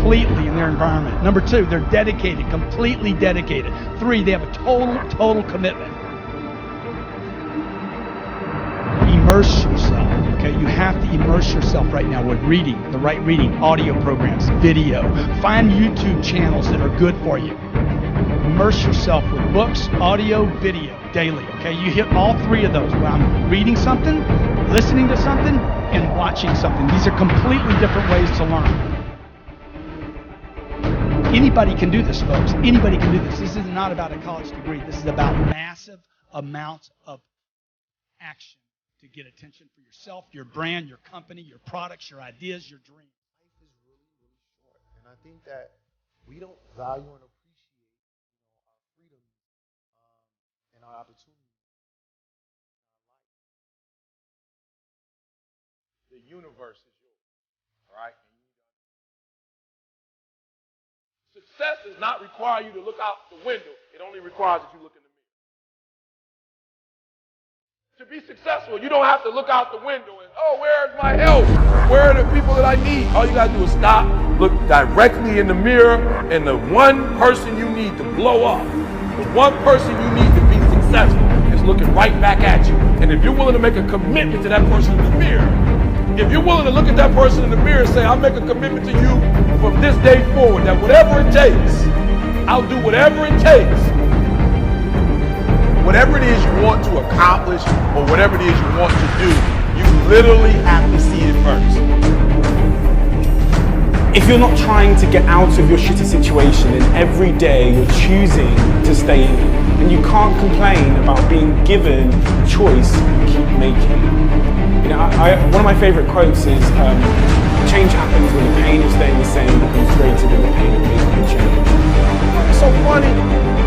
completely in their environment. Number 2, they're dedicated, completely dedicated. 3, they have a total commitment. Immerse yourself, okay? You have to immerse yourself right now with reading, the right reading, audio programs, video. Find YouTube channels that are good for you. Immerse yourself with books, audio, video, daily, okay? You hit all 3 of those. Well, I'm reading something, listening to something, and watching something. These are completely different ways to learn. Anybody can do this, folks. Anybody can do this. This is not about a college degree. This is about massive amounts of action to get attention for yourself, your brand, your company, your products, your ideas, your dreams. Life is really, really short. And I think that we don't value and appreciate our freedom and our opportunities in our life. The universe is yours. All right? Success does not require you to look out the window. It only requires that you look in the mirror. To be successful, you don't have to look out the window and, oh, where's my help? Where are the people that I need? All you got to do is stop, look directly in the mirror, and the one person you need to blow up, the one person you need to be successful is looking right back at you. And if you're willing to make a commitment to that person in the mirror, if you're willing to look at that person in the mirror and say, I'll make a commitment to you from this day forward, that whatever it takes, I'll do whatever it takes. Whatever it is you want to accomplish or whatever it is you want to do, you literally have to see it first. If you're not trying to get out of your shitty situation and every day you're choosing to stay in it, and you can't complain about being given a choice you keep making. You know, one of my favorite quotes is, change happens when the pain of staying the same becomes greater than the pain of making a change. It's so funny.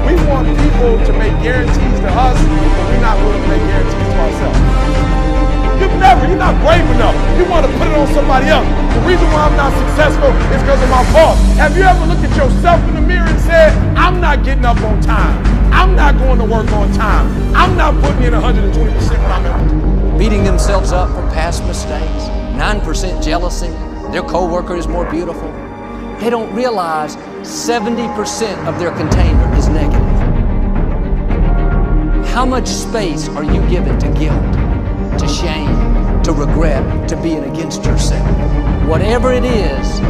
We want people to make guarantees to us, but we're not willing to make guarantees to ourselves. You're not brave enough. You want to put it on somebody else. The reason why I'm not successful is because of my boss. Have you ever looked at yourself in the mirror and said, I'm not getting up on time. I'm not going to work on time. I'm not putting in 120% when I'm at work. Beating themselves up for past mistakes, 9% jealousy, their coworker is more beautiful. They don't realize 70% of their container is negative. How much space are you given to guilt, to shame, to regret, to being against yourself? Whatever it is,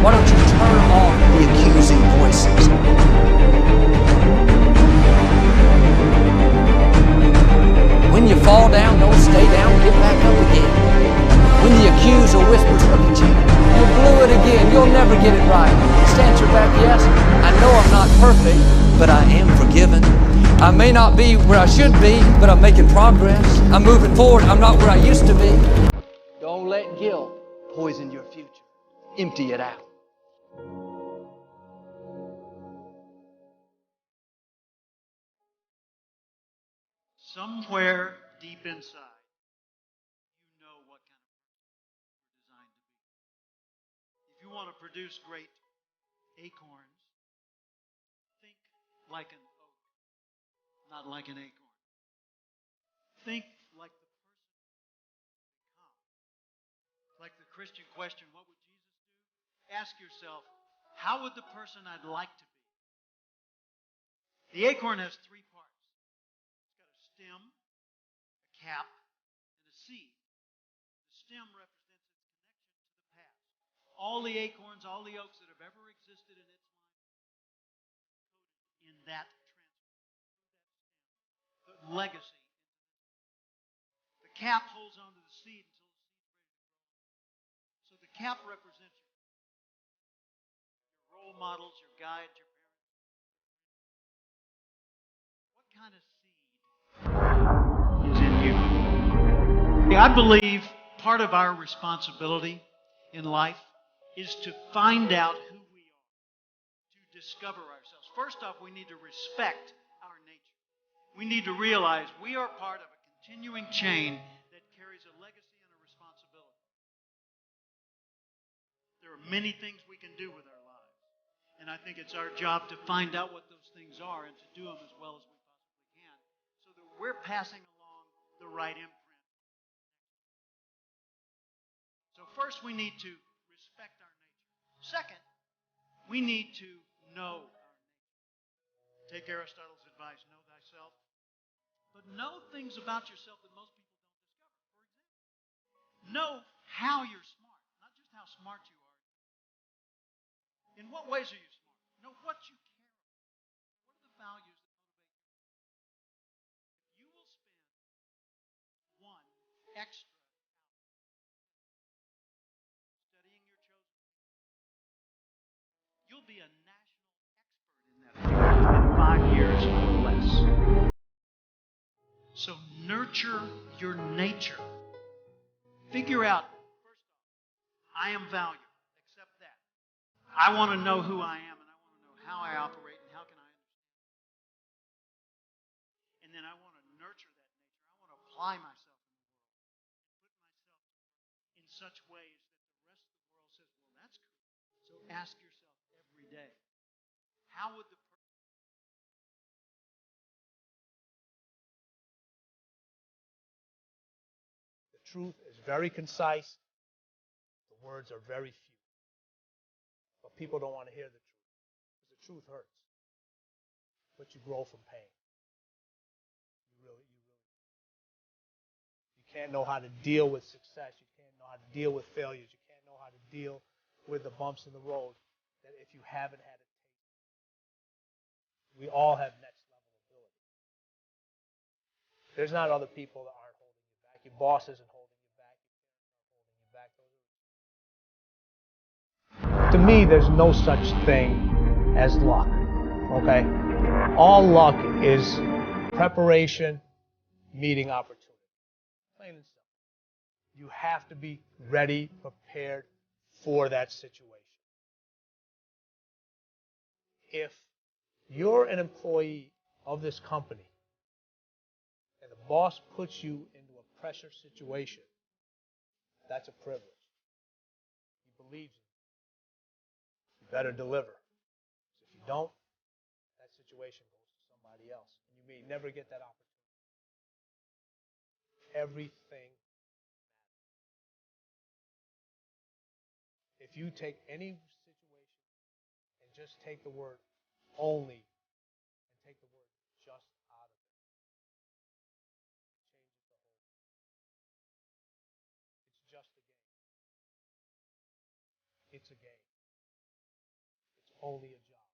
why don't you turn off the accusing voices? When you fall down, don't stay down, get back up again. When the accuser whispers, look at you, you blew it again, you'll never get it right. Just answer back, yes, I know I'm not perfect, but I am forgiven. I may not be where I should be, but I'm making progress. I'm moving forward, I'm not where I used to be. Don't let guilt poison your future. Empty it out. Somewhere deep inside, you know what kind of person you're designed to be. If you want to produce great acorns, think like an oak, not like an acorn. Think like the person you become. Like the Christian question, what would Jesus do? Ask yourself, how would the person I'd like to be? The acorn has three parts. It's got a stem, a cap, and a seed. The stem represents its connection to the past. All the acorns, all the oaks that have ever existed in its life in that transfer, the legacy. The cap holds onto the seed until the seed's ready to grow. So the cap represents your role models, your guides, your parents. What kind of seed is in you? I believe part of our responsibility in life is to find out who we are, to discover ourselves. First off, we need to respect our nature. We need to realize we are part of a continuing chain that carries a legacy and a responsibility. There are many things we can do with our lives, and I think it's our job to find out what those things are and to do them as well as we possibly can so that we're passing along the right imprint. So first, we need to respect our nature. Second, we need to know our nature. Take Aristotle's advice, know thyself. But know things about yourself that most people don't discover. For example, know how you're smart, not just how smart you are. In what ways are you smart? Know what you care about. What are the values that motivate you? If you will spend one extra studying your chosen field, you'll be a national expert in that field in 5 years or less. So nurture your nature. Figure out, first off, I am valuable. Accept that. I want to know who I am, and I want to know how I operate and how can I understand. And then I want to nurture that nature. I want to apply myself in the world and put myself in such ways that the rest of the world says, well, that's cool. So ask yourself every day, how would the person The truth is very concise. The words are very few. But people don't want to hear the truth because the truth hurts. But you grow from pain. You can't know how to deal with success. You can't know how to deal with failures. You can't know how to deal with the bumps in the road that if you haven't had a taste. We all have next level ability. There's not other people that aren't holding you back. Your boss isn't holding you back. Your parents aren't holding you back. To me, there's no such thing as luck. Okay? All luck is preparation meeting opportunity. Plain and simple. You have to be ready, prepared for that situation. If you're an employee of this company and the boss puts you into a pressure situation, that's a privilege. He believes in you. You better deliver. If you don't, that situation goes to somebody else. And you may never get that opportunity. Everything matters. If you take any situation and just take the word only and take the word just out of it, it changes the whole thing. It's just a game. It's a game. It's only a job.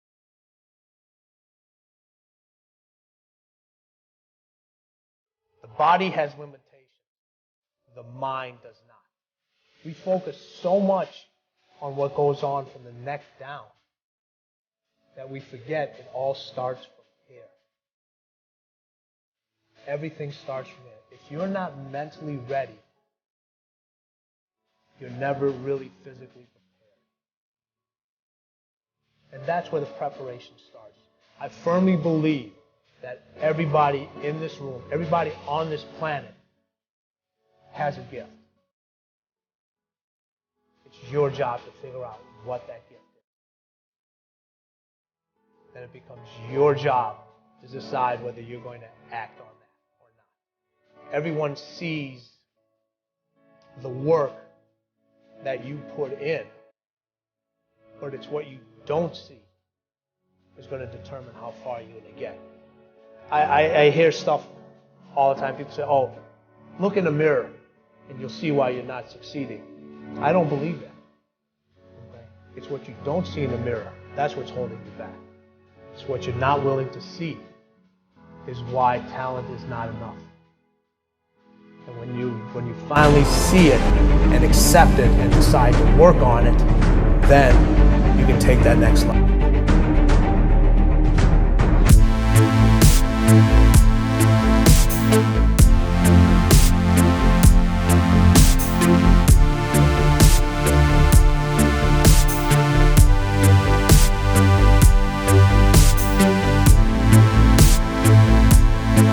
The body has limitations. The mind does not. We focus so much on what goes on from the neck down that we forget it all starts from here. Everything starts from here. If you're not mentally ready, you're never really physically prepared. And that's where the preparation starts. I firmly believe that everybody in this room, everybody on this planet has a gift. It's your job to figure out what that gift is. Then it becomes your job to decide whether you're going to act on that or not. Everyone sees the work that you put in, but it's what you don't see is going to determine how far you're going to get. I hear stuff all the time. People say, oh, look in the mirror and you'll see why you're not succeeding. I don't believe that. Okay? It's what you don't see in the mirror. That's what's holding you back. It's what you're not willing to see is why talent is not enough. And when you finally see it and accept it and decide to work on it, then you can take that next level.